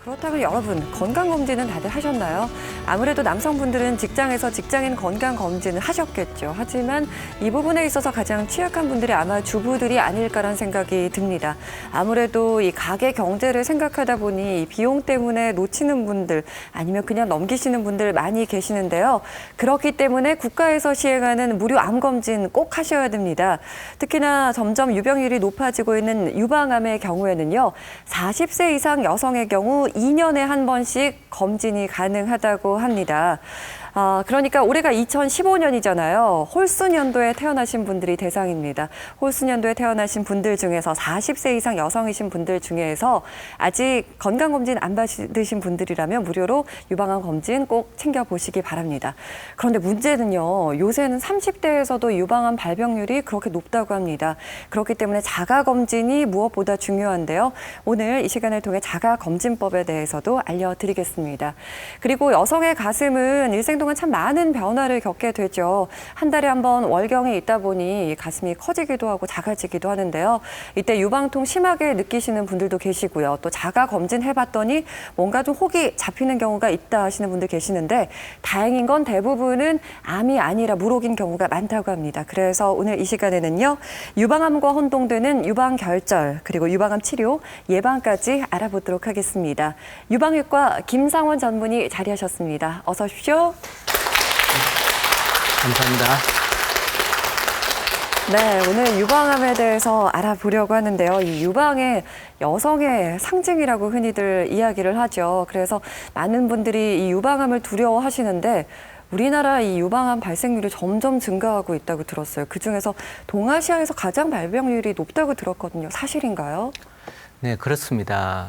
그렇다면 여러분, 건강검진은 다들 하셨나요? 아무래도 남성분들은 직장에서 직장인 건강검진을 하셨겠죠. 하지만 이 부분에 있어서 가장 취약한 분들이 아마 주부들이 아닐까라는 생각이 듭니다. 아무래도 이 가게 경제를 생각하다 보니 이 비용 때문에 놓치는 분들 아니면 그냥 넘기시는 분들 많이 계시는데요. 그렇기 때문에 국가에서 시행하는 무료 암검진 꼭 하셔야 됩니다. 특히나 점점 유병률이 높아지고 있는 유방암의 경우에는요. 40세 이상 여성의 경우 2년에 한 번씩 검진이 가능하다고 합니다. 그러니까 올해가 2015년이잖아요. 홀수년도에 태어나신 분들이 대상입니다. 홀수년도에 태어나신 분들 중에서 40세 이상 여성이신 분들 중에서 아직 건강검진 안 받으신 분들이라면 무료로 유방암 검진 꼭 챙겨보시기 바랍니다. 그런데 문제는요. 요새는 30대에서도 유방암 발병률이 그렇게 높다고 합니다. 그렇기 때문에 자가검진이 무엇보다 중요한데요. 오늘 이 시간을 통해 자가검진법에 대해서도 알려드리겠습니다. 그리고 여성의 가슴은 일생 동안 참 많은 변화를 겪게 되죠. 한 달에 한 번 월경이 있다 보니 가슴이 커지기도 하고 작아지기도 하는데요. 이때 유방통 심하게 느끼시는 분들도 계시고요. 또 자가 검진해봤더니 뭔가 좀 혹이 잡히는 경우가 있다 하시는 분들 계시는데 다행인 건 대부분은 암이 아니라 물혹인 경우가 많다고 합니다. 그래서 오늘 이 시간에는요. 유방암과 혼동되는 유방결절 그리고 유방암 치료, 예방까지 알아보도록 하겠습니다. 유방외과 김상원 전문의 자리하셨습니다. 어서 오십시오. 감사합니다. 네, 오늘 유방암에 대해서 알아보려고 하는데요. 이 유방의 여성의 상징이라고 흔히들 이야기를 하죠. 그래서 많은 분들이 이 유방암을 두려워하시는데 우리나라 이 유방암 발생률이 점점 증가하고 있다고 들었어요. 그중에서 동아시아에서 가장 발병률이 높다고 들었거든요. 사실인가요? 네, 그렇습니다.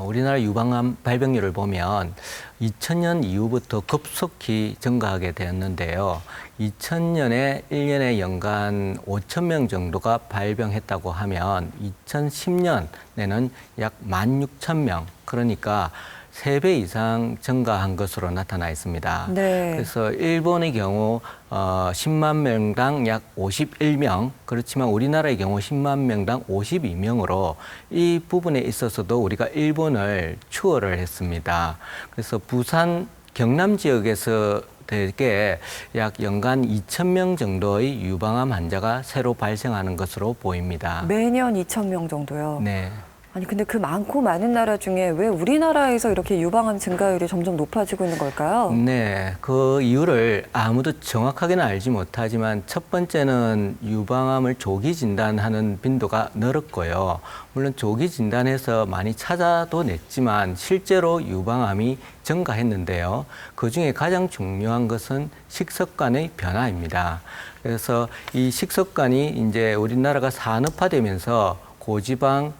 우리나라 유방암 발병률을 보면 2000년 이후부터 급속히 증가하게 되었는데요. 2000년에 1년에 연간 5,000명 정도가 발병했다고 하면 2010년에는 약 16,000명, 그러니까 3배 이상 증가한 것으로 나타나 있습니다. 네. 그래서 일본의 경우 10만 명당 약 51명, 그렇지만 우리나라의 경우 10만 명당 52명으로 이 부분에 있어서도 우리가 일본을 추월을 했습니다. 그래서 부산, 경남 지역에서 대개 약 연간 2,000명 정도의 유방암 환자가 새로 발생하는 것으로 보입니다. 매년 2,000명 정도요? 네. 아니 근데 그 많고 많은 나라 중에 왜 우리나라에서 이렇게 유방암 증가율이 점점 높아지고 있는 걸까요? 네, 그 이유를 아무도 정확하게는 알지 못하지만 첫 번째는 유방암을 조기 진단하는 빈도가 늘었고요. 물론 조기 진단해서 많이 찾아도 냈지만 실제로 유방암이 증가했는데요. 그중에 가장 중요한 것은 식습관의 변화입니다. 그래서 이 식습관이 이제 우리나라가 산업화되면서 고지방,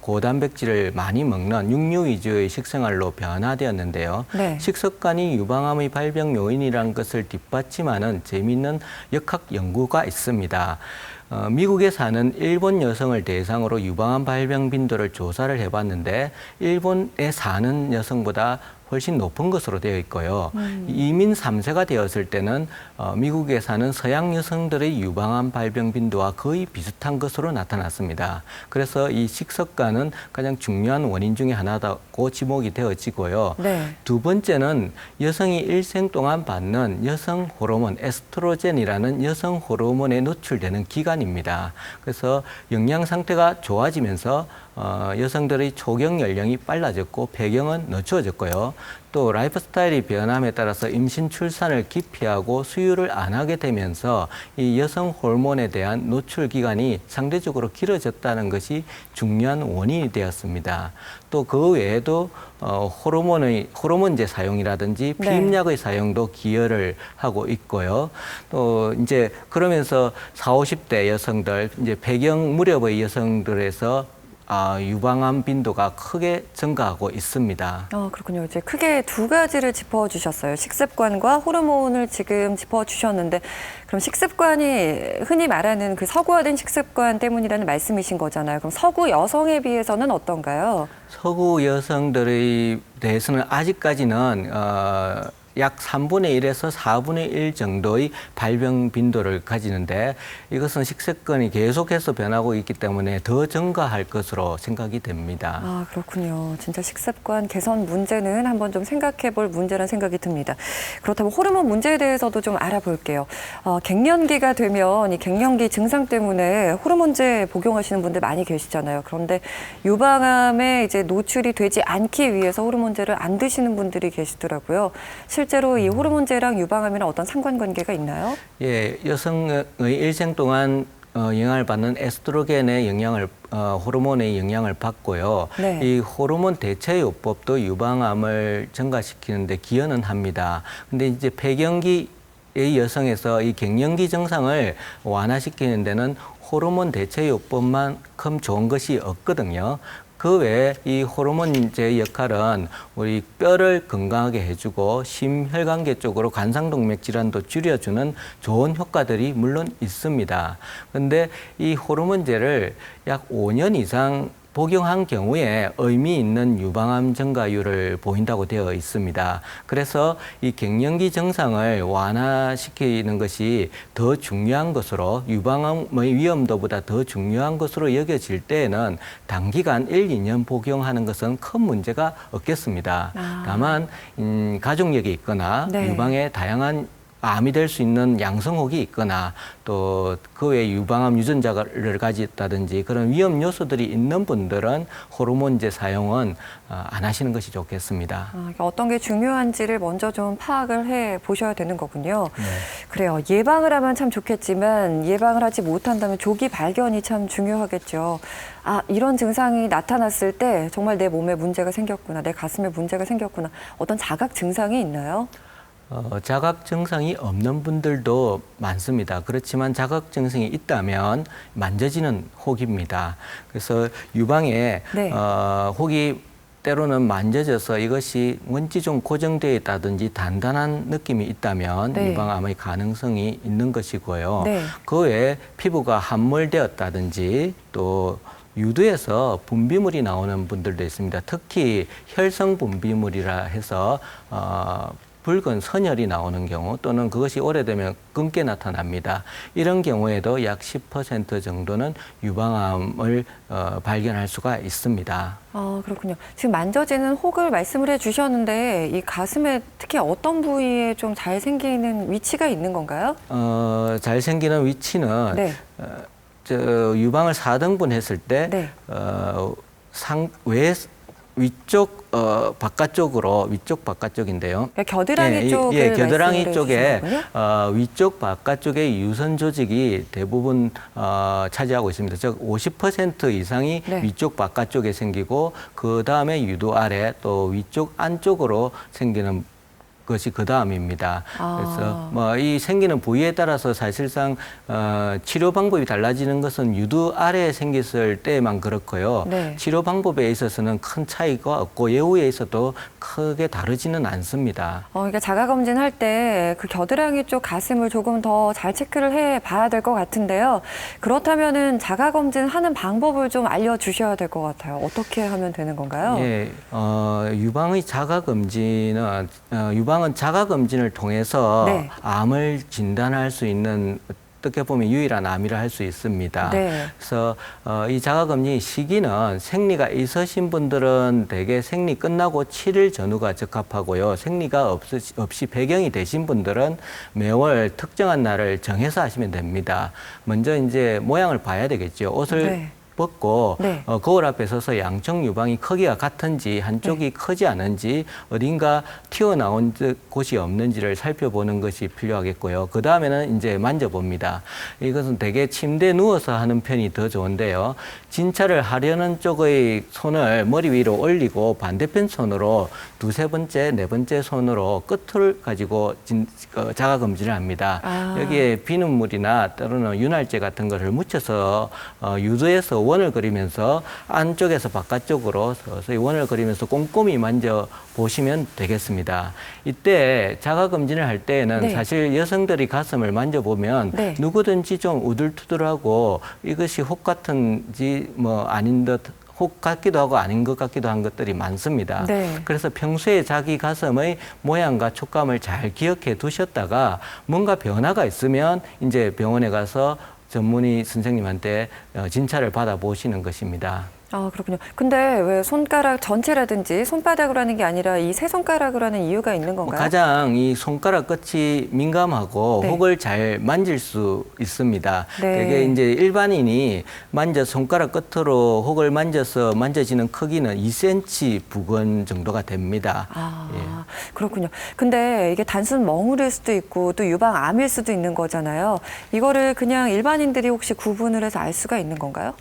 고단백질을 많이 먹는 육류 위주의 식생활로 변화되었는데요. 네. 식습관이 유방암의 발병 요인이라는 것을 뒷받침하는 재미있는 역학 연구가 있습니다. 미국에 사는 일본 여성을 대상으로 유방암 발병 빈도를 조사를 해봤는데 일본에 사는 여성보다 훨씬 높은 것으로 되어 있고요. 이민 3세가 되었을 때는 미국에 사는 서양 여성들의 유방암 발병 빈도와 거의 비슷한 것으로 나타났습니다. 그래서 이 식습관은 가장 중요한 원인 중에 하나다고 지목이 되어지고요. 네. 두 번째는 여성이 일생 동안 받는 여성 호르몬, 에스트로겐이라는 여성 호르몬에 노출되는 기간입니다. 그래서 영양 상태가 좋아지면서 여성들의 초경 연령이 빨라졌고 배경은 늦춰졌고요. 또 라이프 스타일이 변함에 따라서 임신 출산을 기피하고 수유를 안 하게 되면서 이 여성 호르몬에 대한 노출 기간이 상대적으로 길어졌다는 것이 중요한 원인이 되었습니다. 또 그 외에도 호르몬제 사용이라든지 피임약의 사용도 기여를 하고 있고요. 또 이제 그러면서 40, 50대 여성들, 이제 배경 무렵의 여성들에서 유방암 빈도가 크게 증가하고 있습니다. 그렇군요. 이제 크게 두 가지를 짚어주셨어요. 식습관과 호르몬을 지금 짚어주셨는데 그럼 식습관이 흔히 말하는 그 서구화된 식습관 때문이라는 말씀이신 거잖아요. 그럼 서구 여성에 비해서는 어떤가요? 서구 여성들에 대해서는 아직까지는 약 3분의 1에서 4분의 1 정도의 발병 빈도를 가지는데 이것은 식습관이 계속해서 변하고 있기 때문에 더 증가할 것으로 생각이 됩니다. 아, 그렇군요. 진짜 식습관 개선 문제는 한번 좀 생각해 볼 문제라는 생각이 듭니다. 그렇다면 호르몬 문제에 대해서도 좀 알아볼게요. 갱년기가 되면 이 갱년기 증상 때문에 호르몬제 복용하시는 분들 많이 계시잖아요. 그런데 유방암에 이제 노출이 되지 않기 위해서 호르몬제를 안 드시는 분들이 계시더라고요. 실제로 이 호르몬제랑 유방암이랑 어떤 상관관계가 있나요? 예, 여성의 일생 동안 영향을 받는 에스트로겐의 영향을 호르몬의 영향을 받고요. 네. 이 호르몬 대체요법도 유방암을 증가시키는데 기여는 합니다. 근데 이제 폐경기의 여성에서 이 갱년기 증상을 완화시키는 데는 호르몬 대체요법만큼 좋은 것이 없거든요. 그 외에 이 호르몬제의 역할은 우리 뼈를 건강하게 해주고 심혈관계 쪽으로 관상동맥 질환도 줄여주는 좋은 효과들이 물론 있습니다. 그런데 이 호르몬제를 약 5년 이상 복용한 경우에 의미 있는 유방암 증가율을 보인다고 되어 있습니다. 그래서 이 갱년기 증상을 완화시키는 것이 더 중요한 것으로 유방암의 위험도보다 더 중요한 것으로 여겨질 때에는 단기간 1, 2년 복용하는 것은 큰 문제가 없겠습니다. 다만 가족력이 있거나 네. 유방에 다양한 암이 될 수 있는 양성혹이 있거나 또 그 외에 유방암 유전자를 가졌다든지 그런 위험 요소들이 있는 분들은 호르몬제 사용은 안 하시는 것이 좋겠습니다. 그러니까 어떤 게 중요한지를 먼저 좀 파악을 해 보셔야 되는 거군요. 네. 그래요. 예방을 하면 참 좋겠지만 예방을 하지 못한다면 조기 발견이 참 중요하겠죠. 아, 이런 증상이 나타났을 때 정말 내 몸에 문제가 생겼구나, 내 가슴에 문제가 생겼구나. 어떤 자각 증상이 있나요? 자각 증상이 없는 분들도 많습니다. 그렇지만 자각 증상이 있다면 만져지는 혹입니다. 그래서 유방에 네. 혹이 때로는 만져져서 이것이 원지 좀 고정되어 있다든지 단단한 느낌이 있다면 네. 유방암의 가능성이 있는 것이고요. 네. 그 외에 피부가 함몰되었다든지 또 유두에서 분비물이 나오는 분들도 있습니다. 특히 혈성 분비물이라 해서 붉은 선혈이 나오는 경우 또는 그것이 오래되면 검게 나타납니다. 이런 경우에도 약 10% 정도는 유방암을 발견할 수가 있습니다. 아, 그렇군요. 지금 만져지는 혹을 말씀을 해주셨는데 이 가슴에 특히 어떤 부위에 좀 잘 생기는 위치가 있는 건가요? 잘 생기는 위치는 네. 유방을 4등분 했을 때 네. 위쪽 바깥쪽으로 위쪽 바깥쪽인데요. 그러니까 겨드랑이 쪽을 겨드랑이 말씀을 쪽에 해주시는군요. 위쪽 바깥쪽에 유선 조직이 대부분 차지하고 있습니다. 즉 50% 이상이 네. 위쪽 바깥쪽에 생기고 그 다음에 유두 아래 또 위쪽 안쪽으로 생기는 것이 그 다음입니다. 그래서 뭐 이 생기는 부위에 따라서 사실상 치료 방법이 달라지는 것은 유두 아래에 생겼을 때만 그렇고요. 네. 치료 방법에 있어서는 큰 차이가 없고 예후에 있어도 크게 다르지는 않습니다. 그러니까 자가 검진할 때 그 겨드랑이 쪽 가슴을 조금 더 잘 체크를 해 봐야 될 것 같은데요. 그렇다면은 자가 검진하는 방법을 좀 알려주셔야 될 것 같아요. 어떻게 하면 되는 건가요? 예, 유방의 자가 검진은 유방은 자가 검진을 통해서 네. 암을 진단할 수 있는 어떻게 보면 유일한 암이라 할 수 있습니다. 네. 그래서 이 자가검진 시기는 생리가 있으신 분들은 대개 생리 끝나고 7일 전후가 적합하고요. 생리가 없이 배경이 되신 분들은 매월 특정한 날을 정해서 하시면 됩니다. 먼저 이제 모양을 봐야 되겠죠. 옷을 네. 벗고 네. 거울 앞에 서서 양쪽 유방이 크기가 같은지 한쪽이 크지 않은지 어딘가 튀어나온 곳이 없는지를 살펴보는 것이 필요하겠고요. 그 다음에는 이제 만져봅니다. 이것은 대개 침대에 누워서 하는 편이 더 좋은데요. 진찰을 하려는 쪽의 손을 머리 위로 올리고 반대편 손으로 두세 번째, 네 번째 손으로 끝을 가지고 자가검진을 합니다. 여기에 비눗물이나 때로는 윤활제 같은 것을 묻혀서 유두에서 원을 그리면서 안쪽에서 바깥쪽으로 서서히 원을 그리면서 꼼꼼히 만져보시면 되겠습니다. 이때 자가검진을 할 때에는 네. 사실 여성들이 가슴을 만져보면 네. 누구든지 좀 우둘투둘하고 이것이 혹 같은지 뭐 아닌 듯 혹 같기도 하고 아닌 것 같기도 한 것들이 많습니다. 네. 그래서 평소에 자기 가슴의 모양과 촉감을 잘 기억해 두셨다가 뭔가 변화가 있으면 이제 병원에 가서 전문의 선생님한테 진찰을 받아보시는 것입니다. 아, 그렇군요. 근데 왜 손가락 전체라든지 손바닥으로 하는 게 아니라 이 세 손가락으로 하는 이유가 있는 건가요? 가장 이 손가락 끝이 민감하고 네. 혹을 잘 만질 수 있습니다. 네. 되게 이제 일반인이 손가락 끝으로 혹을 만져서 만져지는 크기는 2cm 부근 정도가 됩니다. 아, 예. 그렇군요. 근데 이게 단순 멍울일 수도 있고 또 유방암일 수도 있는 거잖아요. 이거를 그냥 일반인들이 혹시 구분을 해서 알 수가 있는 건가요?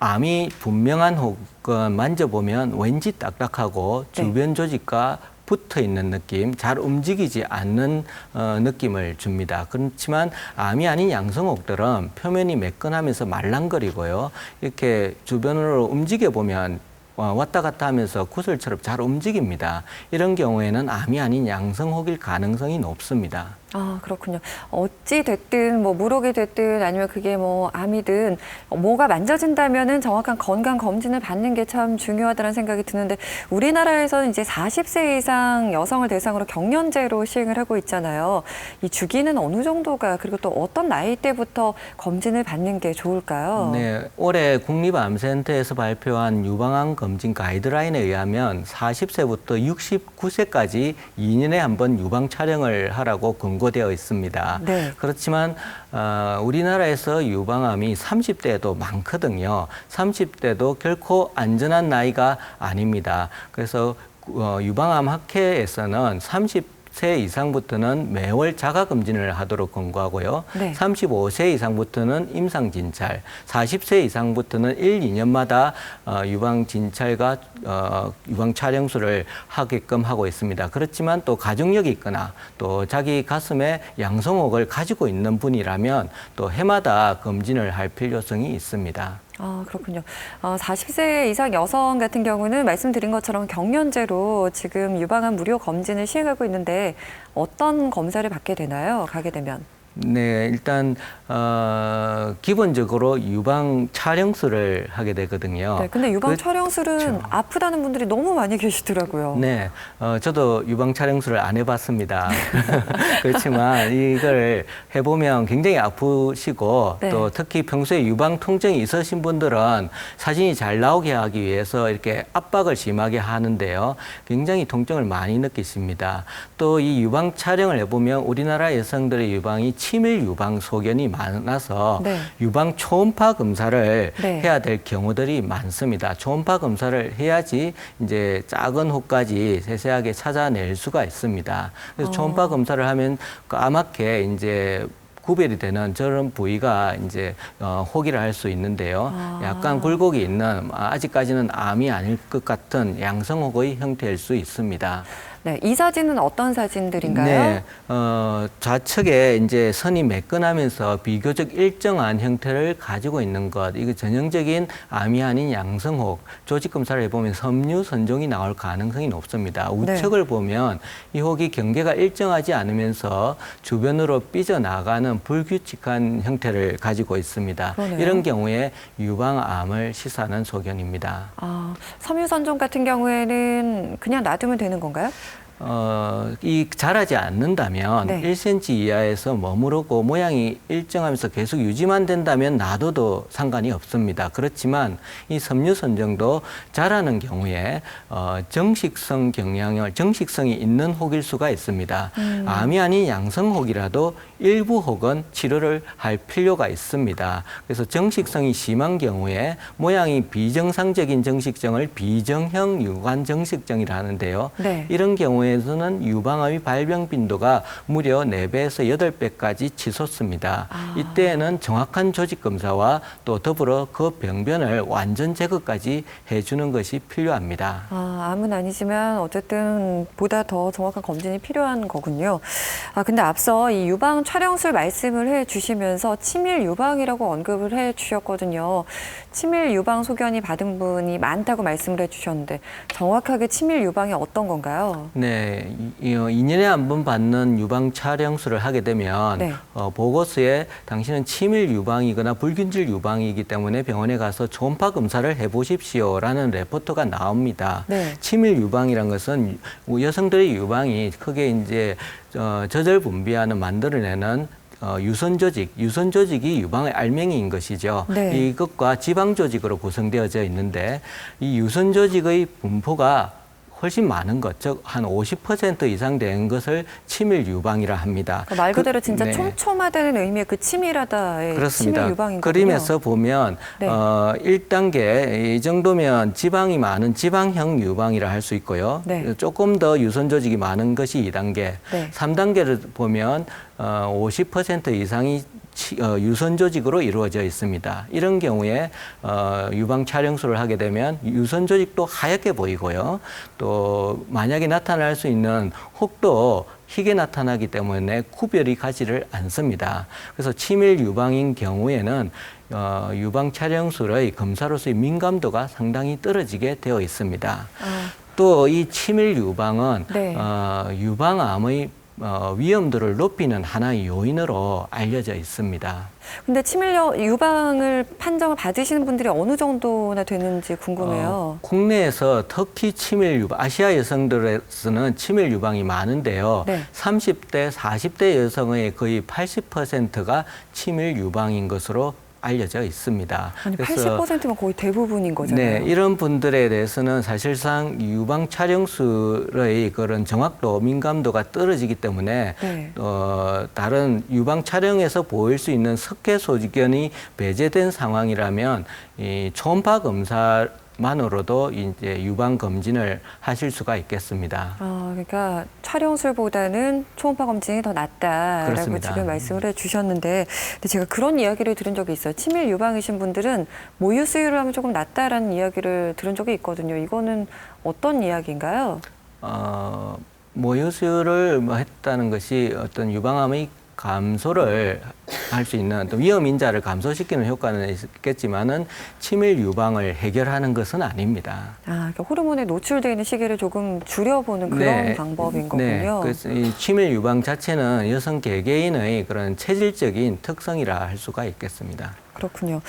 암이 분명한 혹은 만져보면 왠지 딱딱하고 네. 주변 조직과 붙어 있는 느낌, 잘 움직이지 않는 느낌을 줍니다. 그렇지만 암이 아닌 양성혹들은 표면이 매끈하면서 말랑거리고요. 이렇게 주변으로 움직여 보면 왔다 갔다 하면서 구슬처럼 잘 움직입니다. 이런 경우에는 암이 아닌 양성혹일 가능성이 높습니다. 아, 그렇군요. 어찌 됐든 뭐 무록이 됐든 아니면 그게 뭐 암이든 뭐가 만져진다면은 정확한 건강 검진을 받는 게 참 중요하다는 생각이 드는데 우리나라에서는 이제 40세 이상 여성을 대상으로 경련제로 시행을 하고 있잖아요. 이 주기는 어느 정도가 그리고 또 어떤 나이대부터 검진을 받는 게 좋을까요? 네, 올해 국립암센터에서 발표한 유방암 검진 가이드라인에 의하면 40세부터 69세까지 2년에 한 번 유방 촬영을 하라고 권고되어 있습니다. 네. 그렇지만 우리나라에서 유방암이 30대에도 많거든요. 30대도 결코 안전한 나이가 아닙니다. 그래서 유방암 학회에서는 30세 이상부터는 매월 자가검진을 하도록 권고하고요. 네. 35세 이상부터는 임상진찰, 40세 이상부터는 1, 2년마다 유방진찰과 유방촬영술을 하게끔 하고 있습니다. 그렇지만 또 가족력이 있거나 또 자기 가슴에 양성혹을 가지고 있는 분이라면 또 해마다 검진을 할 필요성이 있습니다. 아, 그렇군요. 40세 이상 여성 같은 경우는 말씀드린 것처럼 경련제로 지금 유방암 무료 검진을 시행하고 있는데 어떤 검사를 받게 되나요? 가게 되면. 네, 일단 기본적으로 유방 촬영술을 하게 되거든요. 네, 근데 유방 촬영술은 그렇죠. 아프다는 분들이 너무 많이 계시더라고요. 네, 저도 유방 촬영술을 안 해봤습니다. 그렇지만 이걸 해보면 굉장히 아프시고 네. 또 특히 평소에 유방 통증이 있으신 분들은 사진이 잘 나오게 하기 위해서 이렇게 압박을 심하게 하는데요. 굉장히 통증을 많이 느끼십니다. 또 이 유방 촬영을 해보면 우리나라 여성들의 유방이 치밀 유방 소견이 많아서 네. 유방 초음파 검사를 네. 해야 될 경우들이 많습니다. 초음파 검사를 해야지 이제 작은 혹까지 세세하게 찾아낼 수가 있습니다. 그래서 초음파 검사를 하면 까맣게 이제 구별이 되는 저런 부위가 이제 혹이라 할 수 있는데요. 약간 굴곡이 있는 아직까지는 암이 아닐 것 같은 양성혹의 형태일 수 있습니다. 네, 이 사진은 어떤 사진들인가요? 네, 좌측에 이제 선이 매끈하면서 비교적 일정한 형태를 가지고 있는 것, 이거 전형적인 암이 아닌 양성혹, 조직 검사를 해보면 섬유 선종이 나올 가능성이 높습니다. 우측을 보면 이 혹이 경계가 일정하지 않으면서 주변으로 삐져나가는 불규칙한 형태를 가지고 있습니다. 그러네요. 이런 경우에 유방암을 시사하는 소견입니다. 섬유 선종 같은 경우에는 그냥 놔두면 되는 건가요? 이 자라지 않는다면 네. 1cm 이하에서 머무르고 모양이 일정하면서 계속 유지만 된다면 놔둬도 상관이 없습니다. 그렇지만 이 섬유 선정도 자라는 경우에 정식성이 있는 혹일 수가 있습니다. 암이 아닌 양성혹이라도 일부 혹은 치료를 할 필요가 있습니다. 그래서 정식성이 심한 경우에 모양이 비정상적인 정식증을 비정형 유관 정식증이라 하는데요. 네. 이런 경우에서는 유방암이 발병 빈도가 무려 4배에서 8배까지 치솟습니다. 이때에는 정확한 조직 검사와 또 더불어 그 병변을 완전 제거까지 해주는 것이 필요합니다. 암은 아니지만 어쨌든 보다 더 정확한 검진이 필요한 거군요. 근데 앞서 이 유방 촬영술 말씀을 해 주시면서 치밀 유방이라고 언급을 해 주셨거든요. 치밀 유방 소견이 받은 분이 많다고 말씀을 해 주셨는데 정확하게 치밀 유방이 어떤 건가요? 네, 네, 2년에 한 번 받는 유방 촬영술을 하게 되면 네. 보고서에 당신은 치밀 유방이거나 불균질 유방이기 때문에 병원에 가서 초음파 검사를 해보십시오라는 레포트가 나옵니다. 네. 치밀 유방이란 것은 여성들의 유방이 크게 이제 젖을 분비하는 만들어내는 유선 조직이 유방의 알맹이인 것이죠. 네. 이것과 지방 조직으로 구성되어져 있는데 이 유선 조직의 분포가 훨씬 많은 것, 즉 한 50% 이상 되는 것을 치밀 유방이라 합니다. 그러니까 말 그대로 진짜 네. 촘촘하다는 의미의 그 치밀하다의 그렇습니다. 치밀 유방인 거군요. 그림에서 보면 네. 1단계 이 정도면 지방이 많은 지방형 유방이라 할 수 있고요. 네. 조금 더 유선 조직이 많은 것이 2단계. 네. 3단계를 보면 50% 이상이 유선 조직으로 이루어져 있습니다. 이런 경우에 유방 촬영술을 하게 되면 유선 조직도 하얗게 보이고요. 또 만약에 나타날 수 있는 혹도 희게 나타나기 때문에 구별이 가지를 않습니다. 그래서 치밀 유방인 경우에는 유방 촬영술의 검사로서의 민감도가 상당히 떨어지게 되어 있습니다. 또 이 치밀 유방은 네. 유방암의 위험도를 높이는 하나의 요인으로 알려져 있습니다. 근데 치밀 유방을 판정을 받으시는 분들이 어느 정도나 되는지 궁금해요. 국내에서 특히 치밀 유방, 아시아 여성들에서는 치밀 유방이 많은데요. 네. 30대, 40대 여성의 거의 80%가 치밀 유방인 것으로 알려져 있습니다. 아니, 80%면 거의 대부분인 거잖아요. 네, 이런 분들에 대해서는 사실상 유방 촬영술의 그런 정확도, 민감도가 떨어지기 때문에 네. 다른 유방 촬영에서 보일 수 있는 석회 소견이 배제된 상황이라면 이 초음파 검사만으로도 이제 유방 검진을 하실 수가 있겠습니다. 그러니까 촬영술보다는 초음파 검진이 더 낫다라고 그렇습니다. 지금 말씀을 해주셨는데, 근데 제가 그런 이야기를 들은 적이 있어요. 치밀 유방이신 분들은 모유 수유를 하면 조금 낫다라는 이야기를 들은 적이 있거든요. 이거는 어떤 이야기인가요? 모유수유를 했다는 것이 어떤 유방암의 감소를 할 수 있는 또 위험 인자를 감소시키는 효과는 있겠지만은 치밀 유방을 해결하는 것은 아닙니다. 그러니까 호르몬에 노출되어 있는 시기를 조금 줄여보는 그런 네, 방법인 네, 거군요. 그래서 이 치밀 유방 자체는 여성 개개인의 그런 체질적인 특성이라 할 수가 있겠습니다. 그렇군요.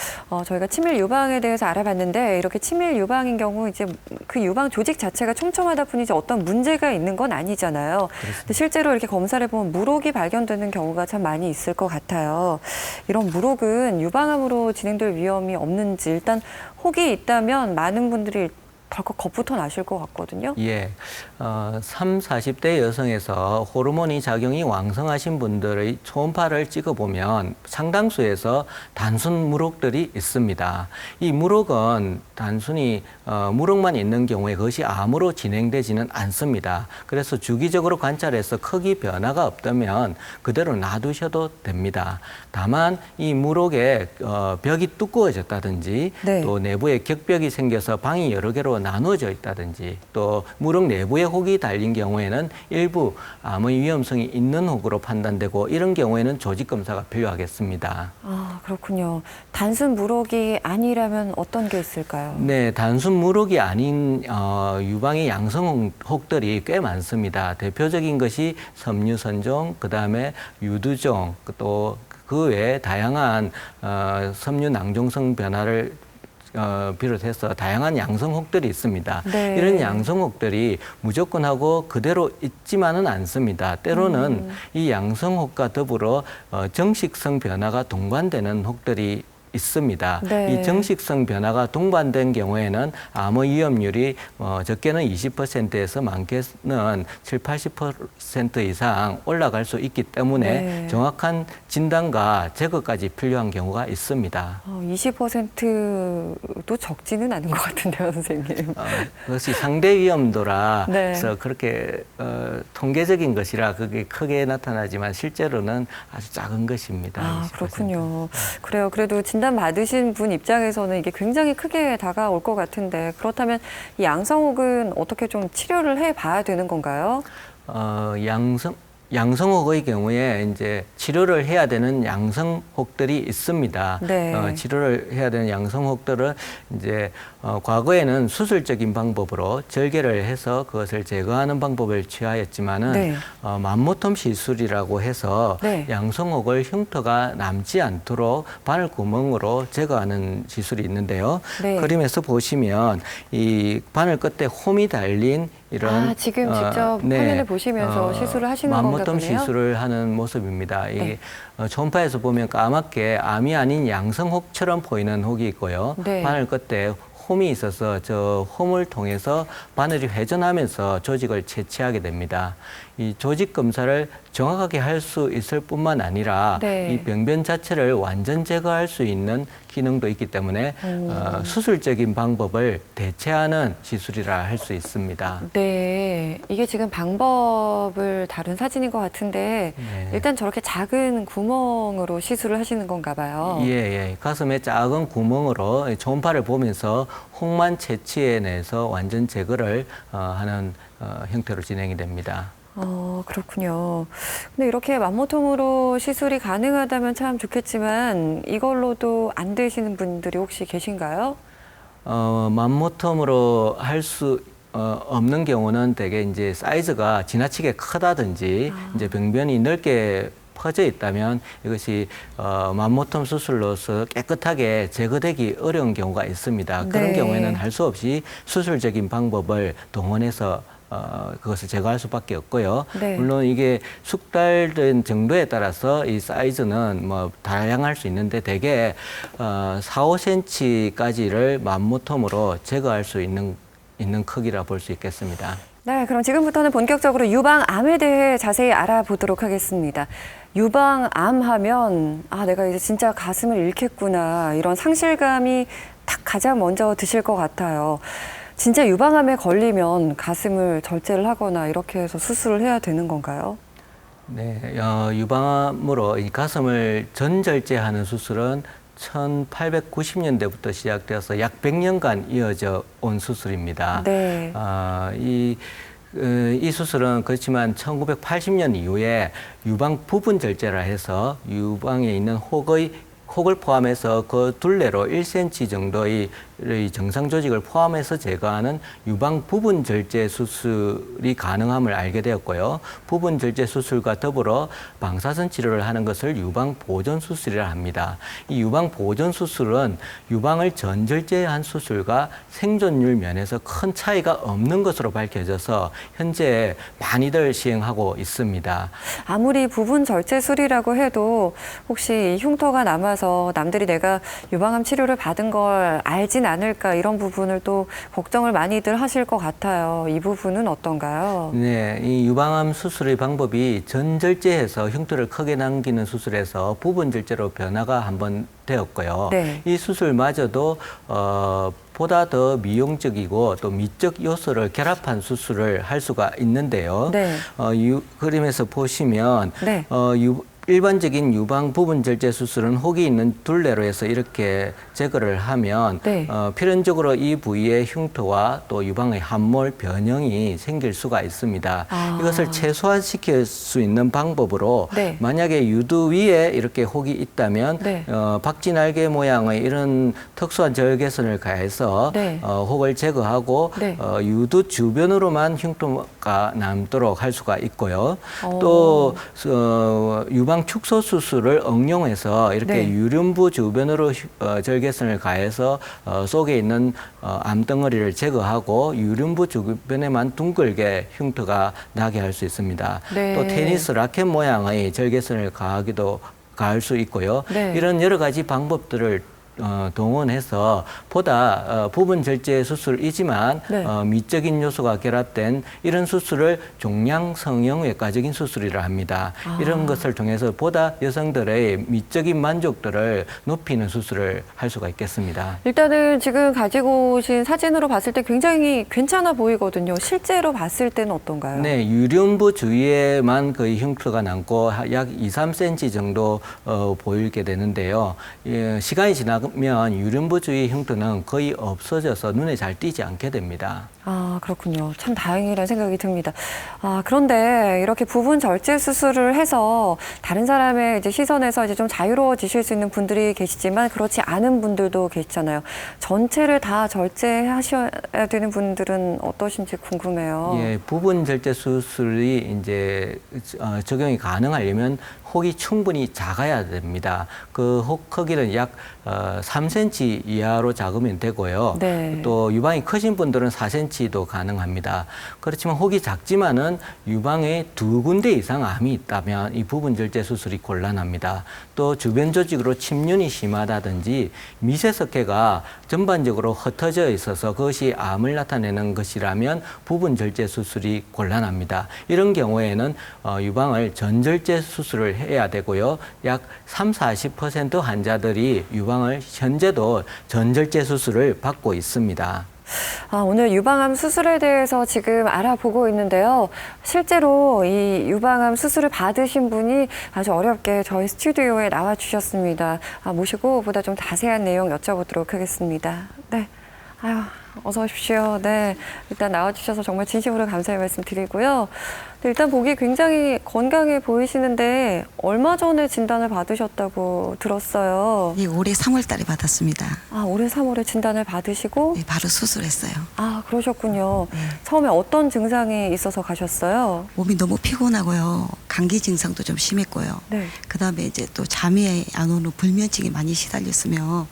저희가 치밀 유방에 대해서 알아봤는데 이렇게 치밀 유방인 경우 이제 그 유방 조직 자체가 촘촘하다 뿐이지 어떤 문제가 있는 건 아니잖아요. 근데 실제로 이렇게 검사를 보면 물혹이 발견되는 경우가 참 많이 있을 것 같아요. 이런 물혹은 유방암으로 진행될 위험이 없는지 일단 혹이 있다면 많은 분들이 덜컥 겁부터 나실 것 같거든요. 예, 40대 여성에서 호르몬이 작용이 왕성하신 분들의 초음파를 찍어보면 상당수에서 단순 물혹들이 있습니다. 이 물혹은 단순히 물혹만 있는 경우에 그것이 암으로 진행되지는 않습니다. 그래서 주기적으로 관찰해서 크기 변화가 없다면 그대로 놔두셔도 됩니다. 다만 이 물혹에 벽이 두꺼워졌다든지 네. 또 내부에 격벽이 생겨서 방이 여러 개로 나누어져 있다든지 또 물혹 내부에 혹이 달린 경우에는 일부 암의 위험성이 있는 혹으로 판단되고 이런 경우에는 조직 검사가 필요하겠습니다. 그렇군요. 단순 물혹이 아니라면 어떤 게 있을까요? 네, 단순 물혹이 아닌 유방의 양성 혹들이 꽤 많습니다. 대표적인 것이 섬유선종, 그다음에 유두종, 또 그 외에 다양한 섬유 낭종성 변화를 비롯해서 다양한 양성혹들이 있습니다. 네. 이런 양성혹들이 무조건 하고 그대로 있지만은 않습니다. 때로는 이 양성혹과 더불어 정식성 변화가 동반되는 혹들이 있습니다. 네. 이 정식성 변화가 동반된 경우에는 암의 위험률이 적게는 20%에서 많게는 70~80% 이상 올라갈 수 있기 때문에 네. 정확한 진단과 제거까지 필요한 경우가 있습니다. 20%도 적지는 않은 것 같은데요, 선생님. 그것이 상대 위험도라 네. 그래서 그렇게 통계적인 것이라 그게 크게 나타나지만 실제로는 아주 작은 것입니다. 20%. 그렇군요. 그래요. 그래도 진단 받으신 분 입장에서는 이게 굉장히 크게 다가올 것 같은데 그렇다면 이 양성혹은 어떻게 좀 치료를 해봐야 되는 건가요? 양성혹의 경우에 이제 치료를 해야 되는 양성혹들이 있습니다. 네. 치료를 해야 되는 양성혹들은 이제 과거에는 수술적인 방법으로 절개를 해서 그것을 제거하는 방법을 취하였지만은 네. 맘모톰 시술이라고 해서 네. 양성혹을 흉터가 남지 않도록 바늘 구멍으로 제거하는 시술이 있는데요. 네. 그림에서 보시면 이 바늘 끝에 홈이 달린 이런 지금 직접 화면을 보시면서 시술을 하시는 건가 맘모톰 보네요. 시술을 하는 모습입니다. 네. 이 초음파에서 보면 까맣게 암이 아닌 양성혹처럼 보이는 혹이 있고요. 네. 바늘 끝에 홈이 있어서 저 홈을 통해서 바늘이 회전하면서 조직을 채취하게 됩니다. 이 조직 검사를 정확하게 할 수 있을 뿐만 아니라 네. 이 병변 자체를 완전 제거할 수 있는 기능도 있기 때문에 수술적인 방법을 대체하는 시술이라 할 수 있습니다. 네, 이게 지금 방법을 다룬 사진인 것 같은데 네. 일단 저렇게 작은 구멍으로 시술을 하시는 건가 봐요. 예. 가슴에 작은 구멍으로 초음파를 보면서 혹만 채취해내서 완전 제거를 하는 형태로 진행이 됩니다. 그렇군요. 근데 이렇게 맘모톰으로 시술이 가능하다면 참 좋겠지만 이걸로도 안 되시는 분들이 혹시 계신가요? 맘모톰으로 할 수 없는 경우는 대개 이제 사이즈가 지나치게 크다든지 이제 병변이 넓게 퍼져 있다면 이것이 맘모톰 수술로서 깨끗하게 제거되기 어려운 경우가 있습니다. 그런 네. 경우에는 할 수 없이 수술적인 방법을 동원해서 그것을 제거할 수밖에 없고요. 네. 물론 이게 숙달된 정도에 따라서 이 사이즈는 뭐 다양할 수 있는데 대개 4, 5cm까지를 맘모톰으로 제거할 수 있는 크기라 볼 수 있겠습니다. 네, 그럼 지금부터는 본격적으로 유방암에 대해 자세히 알아보도록 하겠습니다. 유방암 하면 내가 이제 진짜 가슴을 잃겠구나 이런 상실감이 딱 가장 먼저 드실 것 같아요. 진짜 유방암에 걸리면 가슴을 절제를 하거나 이렇게 해서 수술을 해야 되는 건가요? 네, 유방암으로 이 가슴을 전절제하는 수술은 1890년대부터 시작되어서 약 100년간 이어져 온 수술입니다. 네. 이 수술은 그렇지만 1980년 이후에 유방 부분 절제라 해서 유방에 있는 혹을 포함해서 그 둘레로 1cm 정도의 정상 조직을 포함해서 제거하는 유방 부분 절제 수술이 가능함을 알게 되었고요. 부분 절제 수술과 더불어 방사선 치료를 하는 것을 유방 보존 수술이라 합니다. 이 유방 보존 수술은 유방을 전절제한 수술과 생존율 면에서 큰 차이가 없는 것으로 밝혀져서 현재 많이들 시행하고 있습니다. 아무리 부분 절제술이라고 해도 혹시 흉터가 남아서 남들이 내가 유방암 치료를 받은 걸 알진 않을까 이런 부분을 또 걱정을 많이들 하실 것 같아요. 이 부분은 어떤가요? 네, 이 유방암 수술의 방법이 전절제해서 흉터를 크게 남기는 수술에서 부분 절제로 변화가 한번 되었고요. 네. 이 수술마저도 보다 더 미용적이고 또 미적 요소를 결합한 수술을 할 수가 있는데요. 네. 그림에서 보시면 네. 일반적인 유방 부분 절제 수술은 혹이 있는 둘레로 해서 이렇게 제거를 하면 네. 필연적으로 이 부위의 흉터와 또 유방의 함몰 변형이 생길 수가 있습니다. 이것을 최소화시킬 수 있는 방법으로 네. 만약에 유두 위에 이렇게 혹이 있다면 네. 박쥐날개 모양의 이런 특수한 절개선을 가해서 네. 혹을 제거하고 네. 유두 주변으로만 흉터가 남도록 할 수가 있고요. 또 유방 축소 수술을 응용해서 이렇게 네. 유륜부 주변으로 절개선을 가해서 속에 있는 암덩어리를 제거하고 유륜부 주변에만 둥글게 흉터가 나게 할 수 있습니다. 네. 또 테니스 라켓 모양의 절개선을 가할 수 있고요. 네. 이런 여러 가지 방법들을 동원해서 보다 부분 절제 수술이지만 네. 미적인 요소가 결합된 이런 수술을 종양 성형외과적인 수술이라 합니다. 이런 것을 통해서 보다 여성들의 미적인 만족도를 높이는 수술을 할 수가 있겠습니다. 일단은 지금 가지고 오신 사진으로 봤을 때 굉장히 괜찮아 보이거든요. 실제로 봤을 때는 어떤가요? 네, 유륜부 주위에만 거의 흉터가 남고 약 2, 3cm 정도 보이게 되는데요. 시간이 지나면 유륜부 주위 흉터는 거의 없어져서 눈에 잘 띄지 않게 됩니다. 아, 그렇군요. 참 다행이라는 생각이 듭니다. 아, 그런데 이렇게 부분 절제 수술을 해서 다른 사람의 이제 시선에서 이제 좀 자유로워지실 수 있는 분들이 계시지만 그렇지 않은 분들도 계시잖아요. 전체를 다 절제하셔야 되는 분들은 어떠신지 궁금해요. 예, 부분 절제 수술이 이제 적용이 가능하려면 혹이 충분히 작아야 됩니다. 그 혹 크기는 약 3cm 이하로 작으면 되고요. 네. 또 유방이 크신 분들은 4cm도 가능합니다. 그렇지만 혹이 작지만은 유방에 2군데 이상 암이 있다면 이 부분 절제 수술이 곤란합니다. 또 주변 조직으로 침륜이 심하다든지 미세석회가 전반적으로 흩어져 있어서 그것이 암을 나타내는 것이라면 부분 절제 수술이 곤란합니다. 이런 경우에는 유방을 전절제 수술을 해야 되고요. 약 30~40% 환자들이 유방을 현재도 전절제 수술을 받고 있습니다. 아, 오늘 유방암 수술에 대해서 지금 알아보고 있는데요. 실제로 이 유방암 수술을 받으신 분이 아주 어렵게 저희 스튜디오에 나와 주셨습니다. 모시고 보다 좀 자세한 내용 여쭤보도록 하겠습니다. 네. 아유, 어서 오십시오. 네. 일단 나와주셔서 정말 진심으로 감사의 말씀 드리고요. 네, 일단 보기 굉장히 건강해 보이시는데 얼마 전에 진단을 받으셨다고 들었어요. 예, 올해 3월 달에 받았습니다. 아, 올해 3월에 진단을 받으시고? 예, 바로 수술했어요. 아, 그러셨군요. 처음에 어떤 증상이 있어서 가셨어요? 몸이 너무 피곤하고요. 감기 증상도 좀 심했고요. 네. 그다음에 이제 또 잠이 안 오는 불면증이 많이 시달렸으며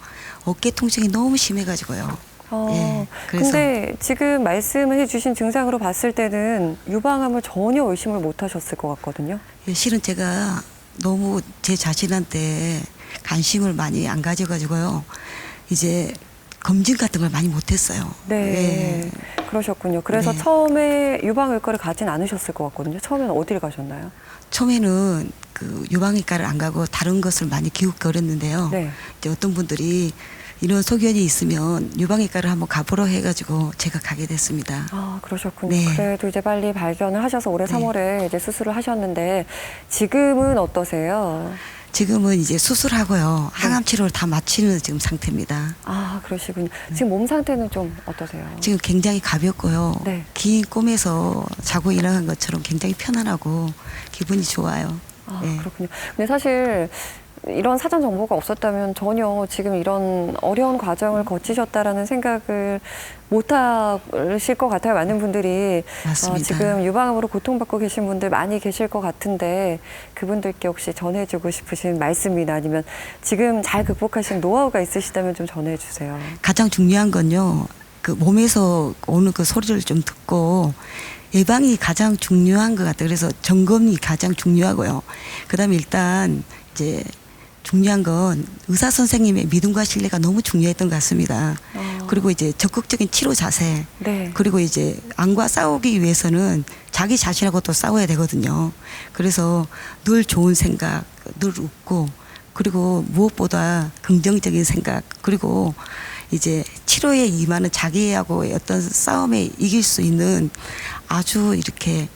어깨 통증이 너무 심해가지고요. 예, 그래서 근데 지금 말씀을 해주신 증상으로 봤을 때는 유방암을 전혀 의심을 못 하셨을 것 같거든요. 예, 실은 제가 너무 제 자신한테 관심을 많이 안 가져가지고요. 이제 검진 같은 걸 많이 못했어요. 네. 예. 그러셨군요. 그래서 네. 처음에 유방외과를 가진 않으셨을 것 같거든요. 처음에는 어디를 가셨나요? 처음에는 그 유방외과를 안 가고 다른 것을 많이 기웃거렸는데요. 네. 이제 어떤 분들이 이런 소견이 있으면 유방외과를 한번 가보러 해가지고 제가 가게 됐습니다. 아, 그러셨군요. 네. 그래도 이제 빨리 발견을 하셔서 올해 네. 3월에 이제 수술을 하셨는데 지금은 어떠세요? 지금은 이제 수술하고요. 항암 치료를 다 마치는 지금 상태입니다. 아, 그러시군요. 지금 몸 상태는 좀 어떠세요? 지금 굉장히 가볍고요. 네. 긴 꿈에서 자고 일어난 것처럼 굉장히 편안하고 기분이 좋아요. 아, 네. 그렇군요. 근데 사실 이런 사전 정보가 없었다면 전혀 지금 이런 어려운 과정을 거치셨다라는 생각을 못 하실 것 같아요. 많은 분들이 맞습니다. 지금 유방암으로 고통받고 계신 분들 많이 계실 것 같은데 그분들께 혹시 전해주고 싶으신 말씀이나 아니면 지금 잘 극복하신 노하우가 있으시다면 좀 전해주세요. 가장 중요한 건요. 그 몸에서 오는 그 소리를 좀 듣고 예방이 가장 중요한 것 같아요. 그래서 점검이 가장 중요하고요. 그다음에 일단 이제 중요한 건 의사 선생님의 믿음과 신뢰가 너무 중요했던 것 같습니다. 그리고 이제 적극적인 치료 자세. 네. 그리고 이제 암과 싸우기 위해서는 자기 자신하고 또 싸워야 되거든요. 그래서 늘 좋은 생각, 늘 웃고, 그리고 무엇보다 긍정적인 생각, 그리고 이제 치료에 임하는 자기하고의 어떤 싸움에 이길 수 있는 아주 이렇게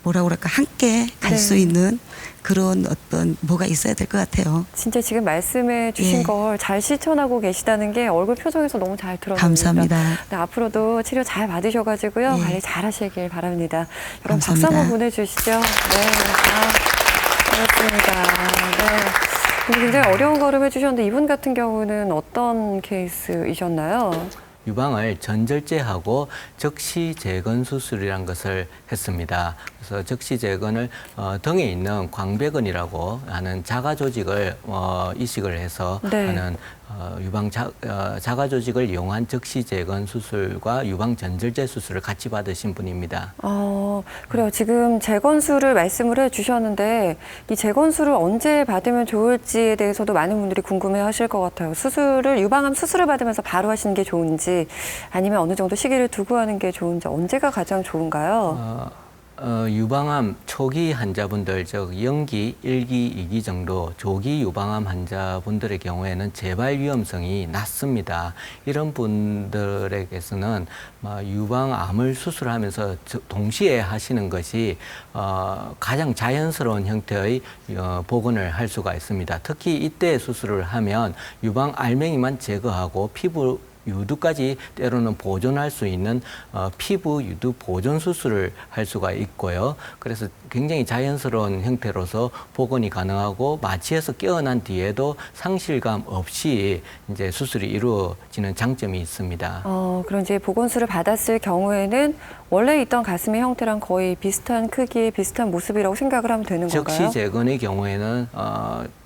뭐라 그럴까 함께 갈 수 네. 있는 그런 어떤 뭐가 있어야 될 것 같아요. 진짜 지금 말씀해 주신 예. 걸 잘 실천하고 계시다는 게 얼굴 표정에서 너무 잘 드러납니다. 감사합니다. 네, 앞으로도 치료 잘 받으셔가지고요. 예. 관리 잘 하시길 바랍니다. 여러분 박수 감사합니다. 한번 보내주시죠. 네. 반갑습니다. 네. 근데 굉장히 어려운 걸음 해주셨는데 이분 같은 경우는 어떤 케이스이셨나요? 유방을 전절제하고 적시 재건 수술이란 것을 했습니다. 그래서 적시 재건을 등에 있는 광배근이라고 하는 자가 조직을 이식을 해서 네. 하는 유방 자가 조직을 이용한 적시 재건 수술과 유방 전절제 수술을 같이 받으신 분입니다. 그래요. 지금 재건술을 말씀을 해주셨는데 이 재건술을 언제 받으면 좋을지에 대해서도 많은 분들이 궁금해하실 것 같아요. 유방암 수술을 받으면서 바로 하시는 게 좋은지 아니면 어느 정도 시기를 두고 하는 게 좋은지 언제가 가장 좋은가요? 유방암 초기 환자분들, 즉 영기, 1기, 2기 정도 조기 유방암 환자분들의 경우에는 재발 위험성이 낮습니다. 이런 분들에게서는 유방암을 수술하면서 동시에 하시는 것이 가장 자연스러운 형태의 복원을 할 수가 있습니다. 특히 이때 수술을 하면 유방 알맹이만 제거하고 피부 유두까지 때로는 보존할 수 있는 피부 유두 보존 수술을 할 수가 있고요. 그래서 굉장히 자연스러운 형태로서 복원이 가능하고 마취해서 깨어난 뒤에도 상실감 없이 이제 수술이 이루어지는 장점이 있습니다. 그럼 이제 보건술을 받았을 경우에는 원래 있던 가슴의 형태랑 거의 비슷한 크기, 비슷한 모습이라고 생각을 하면 되는 건가요? 즉시 재건의 경우에는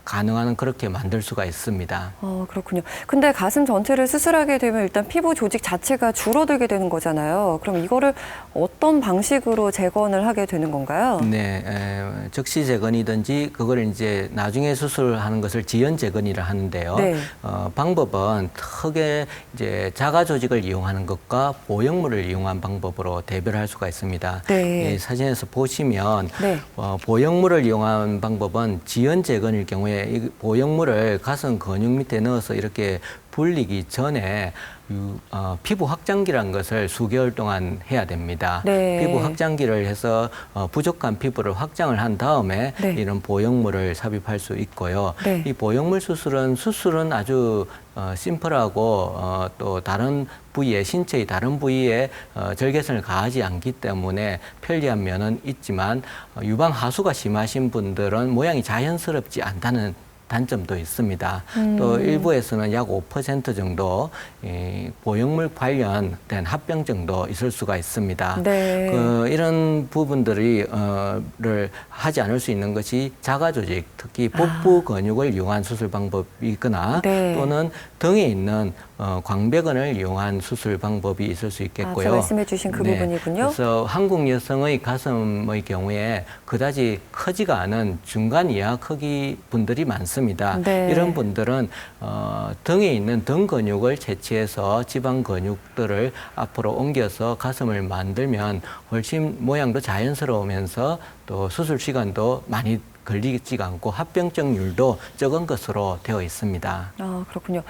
가능한 그렇게 만들 수가 있습니다. 그렇군요. 근데 가슴 전체를 수술하게 되면 일단 피부 조직 자체가 줄어들게 되는 거잖아요. 그럼 이거를 어떤 방식으로 재건을 하게 되는 건가요? 네, 즉시 재건이든지 그걸 이제 나중에 수술하는 것을 지연 재건이라 하는데요. 네. 방법은 크게 이제 자가 조직을 이용하는 것과 보형물을 이용한 방법으로 대별할 수가 있습니다. 네. 이 사진에서 보시면 네. 보형물을 이용한 방법은 지연 재건일 경우에 이 보형물을 가슴 근육 밑에 넣어서 이렇게 불리기 전에 피부 확장기라는 것을 수개월 동안 해야 됩니다. 네. 피부 확장기를 해서 부족한 피부를 확장을 한 다음에 네. 이런 보형물을 삽입할 수 있고요. 네. 이 보형물 수술은 아주 심플하고 또 다른 부위에 신체의 다른 부위에 절개선을 가하지 않기 때문에 편리한 면은 있지만 유방 하수가 심하신 분들은 모양이 자연스럽지 않다는 단점도 있습니다. 또 일부에서는 약 5% 정도 보형물 관련된 합병 정도 있을 수가 있습니다. 네. 이런 부분들을 하지 않을 수 있는 것이 자가 조직, 특히 복부 근육을 이용한 수술 방법이거나 네. 또는 등에 있는 광배근을 이용한 수술 방법이 있을 수 있겠고요. 아까 말씀해 주신 그 부분이군요. 그래서 한국 여성의 가슴의 경우에 그다지 크지가 않은 중간 이하 크기 분들이 많습니다. 네. 이런 분들은 등에 있는 등 근육을 채취해서 지방 근육들을 앞으로 옮겨서 가슴을 만들면 훨씬 모양도 자연스러우면서 또 수술 시간도 많이 걸리지가 않고 합병증률도 적은 것으로 되어 있습니다. 그렇군요.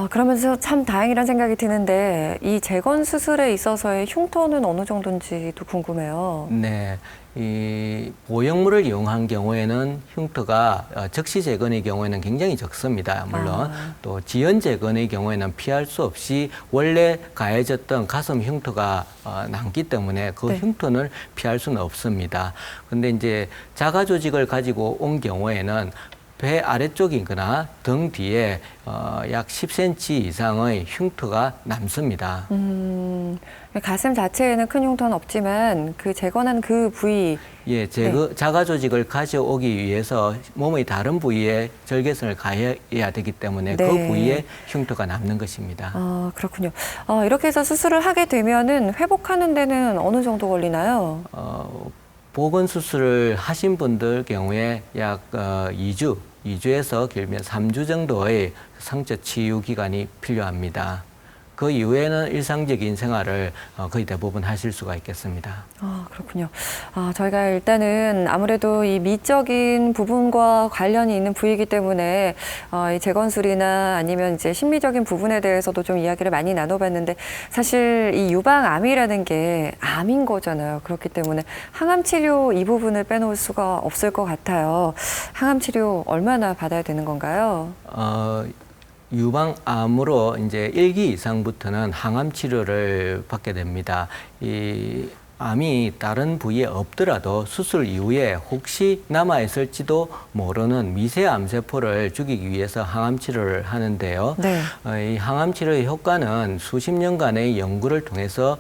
그러면서 참 다행이라는 생각이 드는데 이 재건 수술에 있어서의 흉터는 어느 정도인지도 궁금해요. 네. 이 보형물을 이용한 경우에는 흉터가 즉시 재건의 경우에는 굉장히 적습니다. 물론 또 지연 재건의 경우에는 피할 수 없이 원래 가해졌던 가슴 흉터가 남기 때문에 그 네. 흉터는 피할 수는 없습니다. 근데 이제 자가 조직을 가지고 온 경우에는 배 아래쪽이거나 등 뒤에 약 10cm 이상의 흉터가 남습니다. 가슴 자체에는 큰 흉터는 없지만 그 재건한 그 부위 예, 자가 조직을 가져오기 위해서 몸의 다른 부위에 절개선을 가해야 되기 때문에 네. 그 부위에 흉터가 남는 것입니다. 그렇군요. 이렇게 해서 수술을 하게 되면은 회복하는 데는 어느 정도 걸리나요? 보건 수술을 하신 분들 경우에 약 2주에서 길면 3주 정도의 상처 치유 기간이 필요합니다. 그 이후에는 일상적인 생활을 거의 대부분 하실 수가 있겠습니다. 그렇군요. 저희가 일단은 아무래도 이 미적인 부분과 관련이 있는 부위이기 때문에 이 재건술이나 아니면 이제 심미적인 부분에 대해서도 좀 이야기를 많이 나눠봤는데 사실 이 유방암이라는 게 암인 거잖아요. 그렇기 때문에 항암 치료 이 부분을 빼놓을 수가 없을 것 같아요. 항암 치료 얼마나 받아야 되는 건가요? 유방암으로 이제 1기 이상부터는 항암 치료를 받게 됩니다. 이 암이 다른 부위에 없더라도 수술 이후에 혹시 남아있을지도 모르는 미세 암세포를 죽이기 위해서 항암 치료를 하는데요. 네. 이 항암 치료의 효과는 수십 년간의 연구를 통해서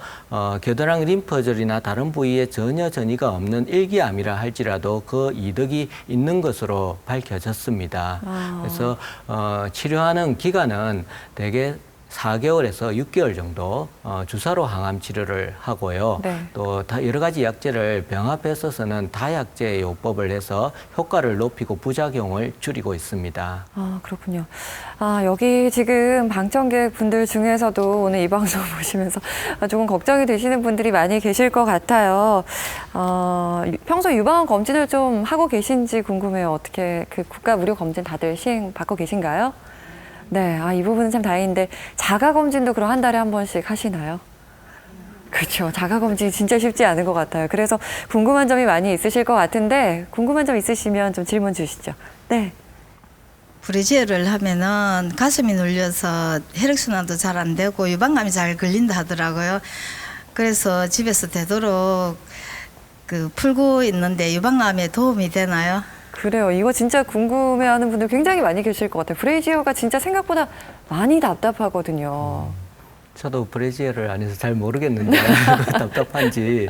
겨드랑이 림프절이나 다른 부위에 전혀 전이가 없는 일기암이라 할지라도 그 이득이 있는 것으로 밝혀졌습니다. 그래서 치료하는 기간은 대개 4개월에서 6개월 정도 주사로 항암 치료를 하고요. 네. 또 여러 가지 약제를 병합해서는 다약제 요법을 해서 효과를 높이고 부작용을 줄이고 있습니다. 그렇군요. 여기 지금 방청객 분들 중에서도 오늘 이 방송 보시면서 조금 걱정이 되시는 분들이 많이 계실 것 같아요. 평소 유방암 검진을 좀 하고 계신지 궁금해요. 어떻게 그 국가 무료 검진 다들 시행 받고 계신가요? 네, 이 부분은 참 다행인데 자가 검진도 그럼 한 달에 한 번씩 하시나요? 그렇죠. 자가 검진 진짜 쉽지 않은 것 같아요. 그래서 궁금한 점이 많이 있으실 것 같은데 궁금한 점 있으시면 좀 질문 주시죠. 네. 브래지어를 하면은 가슴이 눌려서 혈액순환도 잘 안 되고 유방암이 잘 걸린다 하더라고요. 그래서 집에서 되도록 그 풀고 있는데 유방암에 도움이 되나요? 그래요. 이거 진짜 궁금해하는 분들 굉장히 많이 계실 것 같아요. 브래지어가 진짜 생각보다 많이 답답하거든요. 저도 브래지어를 안 해서 잘 모르겠는데 답답한지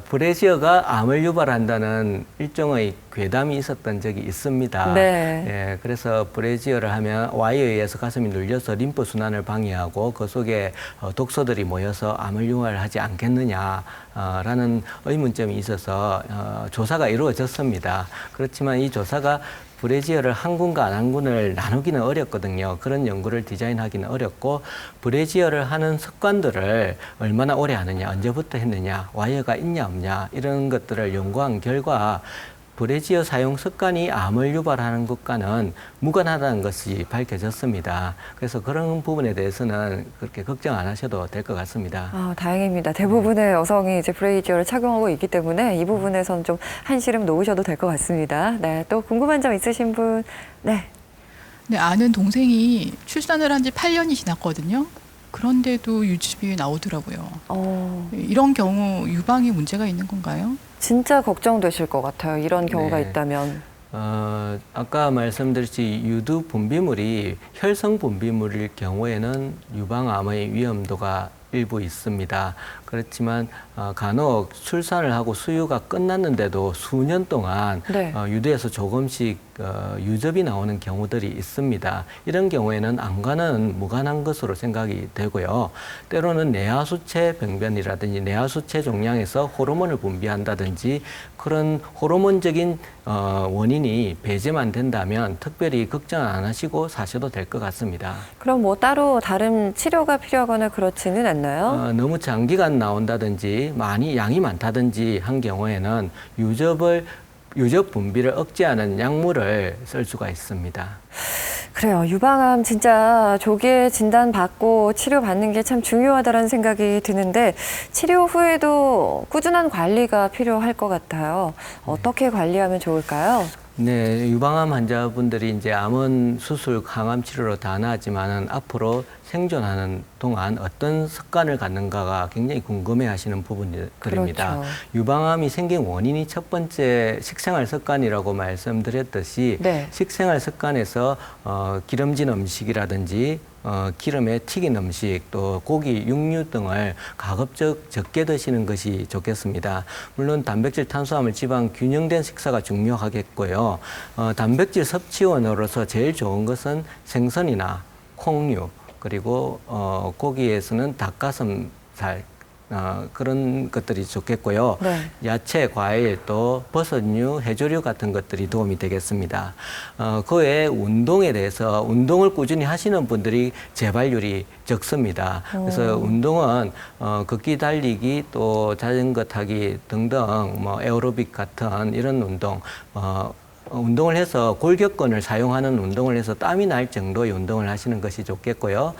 브래지어가 암을 유발한다는 일종의 괴담이 있었던 적이 있습니다. 네. 예, 그래서 브래지어를 하면 와이어에 의해서 가슴이 눌려서 림프 순환을 방해하고 그 속에 독소들이 모여서 암을 유발하지 않겠느냐라는 의문점이 있어서 조사가 이루어졌습니다. 그렇지만 이 조사가 브래지어를 한 군과 안 한 군을 나누기는 어렵거든요. 그런 연구를 디자인하기는 어렵고 브래지어를 하는 습관들을 얼마나 오래 하느냐, 언제부터 했느냐, 와이어가 있냐 없냐 이런 것들을 연구한 결과 브래지어 사용 습관이 암을 유발하는 것과는 무관하다는 것이 밝혀졌습니다. 그래서 그런 부분에 대해서는 그렇게 걱정 안 하셔도 될 것 같습니다. 아, 다행입니다. 대부분의 여성이 이제 브래지어를 착용하고 있기 때문에 이 부분에서는 좀 한시름 놓으셔도 될 것 같습니다. 네, 또 궁금한 점 있으신 분? 네. 네, 아는 동생이 출산을 한 지 8년이 지났거든요. 그런데도 유집이 나오더라고요. 이런 경우 유방에 문제가 있는 건가요? 진짜 걱정되실 것 같아요. 이런 경우가 네. 있다면. 아까 말씀드렸듯이 유두 분비물이 혈성 분비물일 경우에는 유방암의 위험도가 일부 있습니다. 그렇지만 간혹 출산을 하고 수유가 끝났는데도 수년 동안 네. 유두에서 조금씩 유접이 나오는 경우들이 있습니다. 이런 경우에는 암과는 무관한 것으로 생각이 되고요. 때로는 내하수체 병변이라든지 내하수체 종양에서 호르몬을 분비한다든지 그런 호르몬적인 원인이 배제만 된다면 특별히 걱정 안 하시고 사셔도 될 것 같습니다. 그럼 뭐 따로 다른 치료가 필요하거나 그렇지는 않나요? 너무 장기간 나온다든지 많이 양이 많다든지 한 경우에는 유접 분비를 억제하는 약물을 쓸 수가 있습니다. 그래요. 유방암 진짜 조기에 진단받고 치료받는 게 참 중요하다는 생각이 드는데 치료 후에도 꾸준한 관리가 필요할 것 같아요. 어떻게 관리하면 좋을까요? 네, 유방암 환자분들이 이제 암은 수술, 항암 치료로 다 나았지만은 앞으로 생존하는 동안 어떤 습관을 갖는가가 굉장히 궁금해 하시는 부분들입니다. 그렇죠. 유방암이 생긴 원인이 첫 번째 식생활 습관이라고 말씀드렸듯이 네. 식생활 습관에서 기름진 음식이라든지 기름에 튀긴 음식, 또 고기, 육류 등을 가급적 적게 드시는 것이 좋겠습니다. 물론 단백질, 탄수화물, 지방 균형된 식사가 중요하겠고요. 단백질 섭취원으로서 제일 좋은 것은 생선이나 콩류, 그리고 고기에서는 닭가슴살, 그런 것들이 좋겠고요. 네. 야채, 과일, 또 버섯류, 해조류 같은 것들이 도움이 되겠습니다. 그 외에 운동에 대해서 운동을 꾸준히 하시는 분들이 재발률이 적습니다. 그래서 운동은 걷기, 달리기, 또 자전거 타기 등등 뭐 에어로빅 같은 이런 운동을 해서 골격근을 사용하는 운동을 해서 땀이 날 정도의 운동을 하시는 것이 좋겠고요.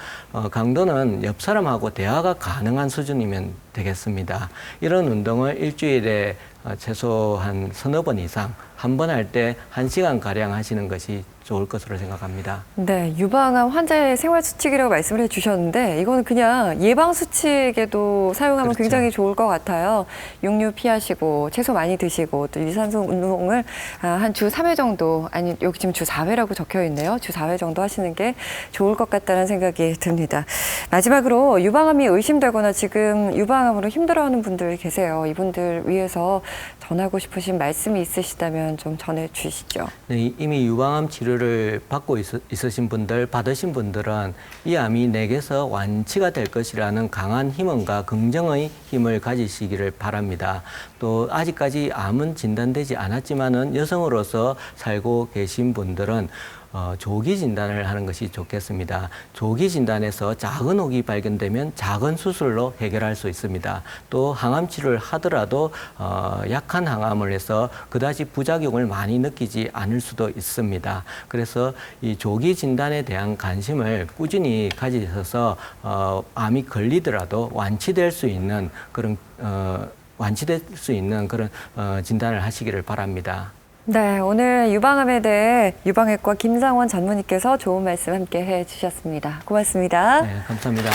강도는 옆 사람하고 대화가 가능한 수준이면 되겠습니다. 이런 운동을 일주일에 최소 한 서너 번 이상, 한 번 할 때 1시간가량 하시는 것이 좋을 것으로 생각합니다. 네, 유방암 환자의 생활수칙이라고 말씀을 해주셨는데 이거는 그냥 예방수칙에도 사용하면 그렇죠. 굉장히 좋을 것 같아요. 육류 피하시고 채소 많이 드시고 또 유산소 운동을 한 주 3회 정도, 아니 여기 지금 주 4회라고 적혀 있네요. 주 4회 정도 하시는 게 좋을 것 같다는 생각이 듭니다. 마지막으로 유방암이 의심되거나 지금 유방암으로 힘들어하는 분들 계세요. 이분들 위해서 전하고 싶으신 말씀이 있으시다면 좀 전해주시죠. 네, 이미 유방암 치료를 받고 있으신 분들, 받으신 분들은 이 암이 내게서 완치가 될 것이라는 강한 희망과 긍정의 힘을 가지시기를 바랍니다. 또 아직까지 암은 진단되지 않았지만은 여성으로서 살고 계신 분들은 조기 진단을 하는 것이 좋겠습니다. 조기 진단에서 작은 혹이 발견되면 작은 수술로 해결할 수 있습니다. 또 항암 치료를 하더라도 약한 항암을 해서 그다지 부작용을 많이 느끼지 않을 수도 있습니다. 그래서 이 조기 진단에 대한 관심을 꾸준히 가지셔서 암이 걸리더라도 완치될 수 있는 그런 진단을 하시기를 바랍니다. 네, 오늘 유방암에 대해 유방외과 김상원 전문의께서 좋은 말씀 함께 해주셨습니다. 고맙습니다. 네, 감사합니다.